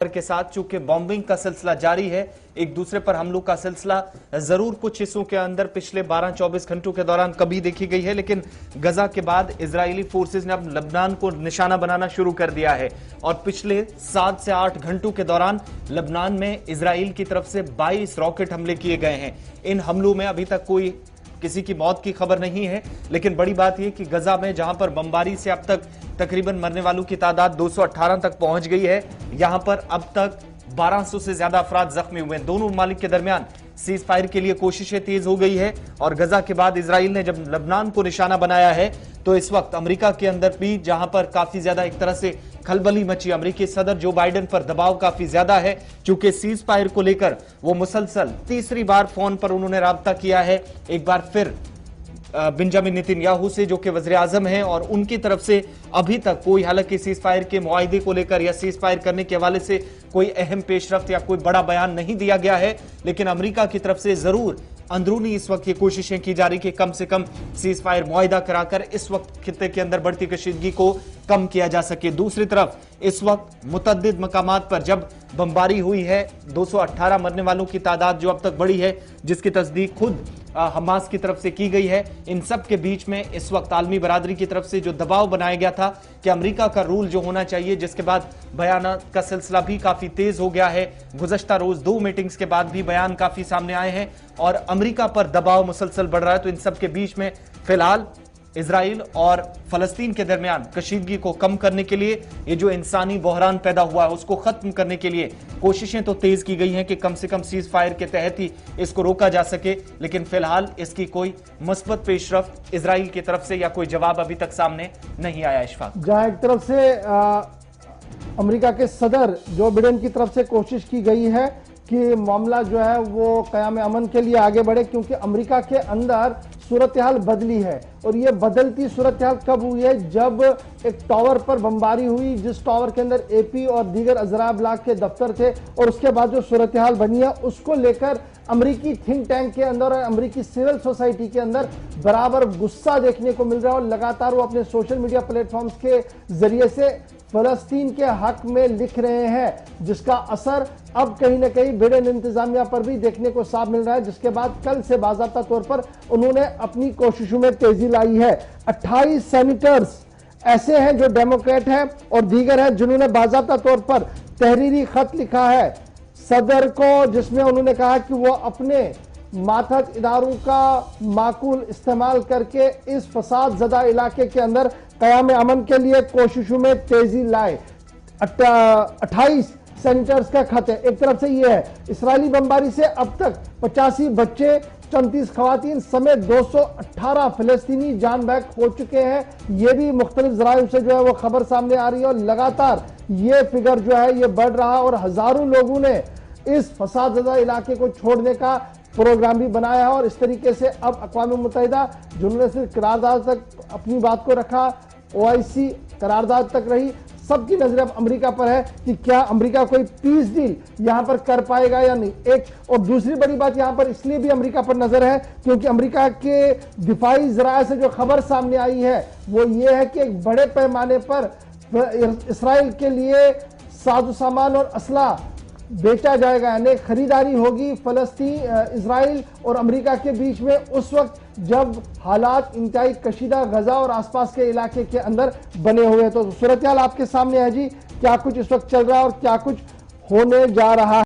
के साथ चूंकि बॉम्बिंग का सिलसिला जारी है, एक दूसरे पर हमलों का सिलसिला जरूर कुछ हिस्सों के अंदर पिछले 12-24 घंटों के दौरान कभी देखी गई है, लेकिन गजा के बाद इजरायली फोर्सेस ने अब लबनान को निशाना बनाना शुरू कर दिया है और पिछले 7 से 8 घंटों के दौरान लबनान में इजराइल की तरफ से 22 रॉकेट हमले किए गए हैं। इन हमलों में अभी तक कोई किसी की मौत की खबर नहीं है, लेकिन बड़ी बात यह कि गजा में जहां पर बमबारी से अब तक तकरीबन मरने वालों की तादाद 218 तक पहुंच गई है, यहां पर अब तक 1200 से ज्यादा अफराद जख्मी हुए हैं। दोनों ममालिक के दरमियान सीज फायर के लिए कोशिशें तेज हो गई है और गजा के बाद इजराइल ने जब लबनान को निशाना बनाया है तो इस वक्त अमेरिका के अंदर भी जहां पर काफी ज्यादा एक तरह से खलबली मची, अमेरिकी सदर जो बाइडेन पर दबाव काफी ज्यादा है क्योंकि सीज फायर को लेकर वो मुसलसल तीसरी बार फोन पर उन्होंने राब्ता किया है, एक बार फिर बेंजामिन नेतन्याहू से जो कि वज़ीर आज़म हैं, और उनकी तरफ से अभी तक कोई हालांकि सीज फायर के मुआहिदे को लेकर या सीज फायर करने के हवाले से कोई अहम पेशरफ्त या कोई बड़ा बयान नहीं दिया गया है, लेकिन अमेरिका की तरफ से जरूर अंदरूनी इस वक्त ये कोशिशें की जा रही कि कम से कम सीज फायर मुआहिदा कराकर इस वक्त खित्ते के अंदर बढ़ती कशीदगी को कम किया जा सके। दूसरी तरफ इस वक्त मुतअद्दिद मकामात पर जब बमबारी हुई है, 218 मरने वालों की तादाद जो अब तक बढ़ी है, जिसकी तस्दीक खुद हमास की तरफ से की गई है। इन सब के बीच में इस वक्त आलमी बरादरी की तरफ से जो दबाव बनाया गया था कि अमेरिका का रूल जो होना चाहिए, जिसके बाद बयानात का सिलसिला भी काफी तेज हो गया है। गुज़श्ता रोज 2 मीटिंग्स के बाद भी बयान काफी सामने आए हैं और अमेरिका पर दबाव मुसलसल बढ़ रहा है। तो इन सब के बीच में फिलहाल इजराइल और फलस्तीन के दरमियान कशीदगी को कम करने के लिए, ये जो इंसानी बहरान पैदा हुआ है उसको खत्म करने के लिए कोशिशें तो तेज की गई हैं कि कम से कम सीज फायर के तहत ही इसको रोका जा सके, लेकिन फिलहाल इसकी कोई मुस्बत पेशरफ्त इजराइल की तरफ से या कोई जवाब अभी तक सामने नहीं आया। इशफाक, जहां एक तरफ से अमेरिका के सदर जो बाइडेन की तरफ से कोशिश की गई है कि मामला जो है वो क़याम अमन के लिए आगे बढ़े, क्योंकि अमेरिका के अंदर सूरत हाल बदली है और ये बदलती सूरत हाल कब हुई है, जब एक टावर पर बमबारी हुई जिस टावर के अंदर एपी और दीगर अजरा ब्लॉक के दफ्तर थे, और उसके बाद जो सूरत हाल बनी है उसको लेकर अमेरिकी थिंक टैंक के अंदर और अमेरिकी सिविल सोसाइटी के अंदर बराबर गुस्सा देखने को मिल रहा है और लगातार वो अपने सोशल मीडिया प्लेटफॉर्म्स के जरिए से फलस्तीन के हक में लिख रहे हैं, जिसका असर अब कहीं ना कहीं बाइडेन इंतजामिया पर भी देखने को साफ मिल रहा है, जिसके बाद कल से बाज़ाब्ता तौर पर उन्होंने अपनी कोशिशों में तेजी लाई है। 28 सेनेटर्स ऐसे हैं जो डेमोक्रेट हैं और दीगर हैं जिन्होंने बाज़ाब्ता तौर पर तहरीरी खत लिखा है सदर को, जिसमें उन्होंने कहा कि वो अपने मातहत इदारों का माकूल इस्तेमाल करके इस फसाद ज़दा इलाके के अंदर क़याम अमन के लिए कोशिशों में तेजी लाए। 28 सेनेटर्स का खत है। एक तरफ से ये है, इसराइली बमबारी से अब तक 85 बच्चे, 34 खवातीन समेत 218 फलस्तीनी जान बहक हो चुके हैं। ये भी मुख्तलिफ ज़राइयों से जो है वो खबर सामने आ रही है और लगातार ये फिगर जो है ये बढ़ रहा है और हजारों लोगों ने इस फसाद ज़दा इलाके को छोड़ने का प्रोग्राम भी बनाया है। और इस तरीके से अब अक़वाम मुत्तहिदा जिन्होंने सिर्फ करारदाद तक अपनी बात को रखा, OIC करारदाद तक रही, सबकी नजर अब अमेरिका पर है कि क्या अमेरिका कोई पीस डील यहां पर कर पाएगा या नहीं। एक और दूसरी बड़ी बात यहां पर इसलिए भी अमेरिका पर नजर है क्योंकि अमेरिका के दिफाई ज़राए से जो खबर सामने आई है वो ये है कि एक बड़े पैमाने पर इसराइल के लिए साजो सामान और असला बेचा जाएगा, यानी खरीदारी होगी फलस्तीन, इजराइल और अमेरिका के बीच में उस वक्त जब हालात इंतहाई कशीदा गजा और आसपास के इलाके के अंदर बने हुए हैं। तो सूरत हाल आपके सामने है जी, क्या कुछ इस वक्त चल रहा है और क्या कुछ होने जा रहा है।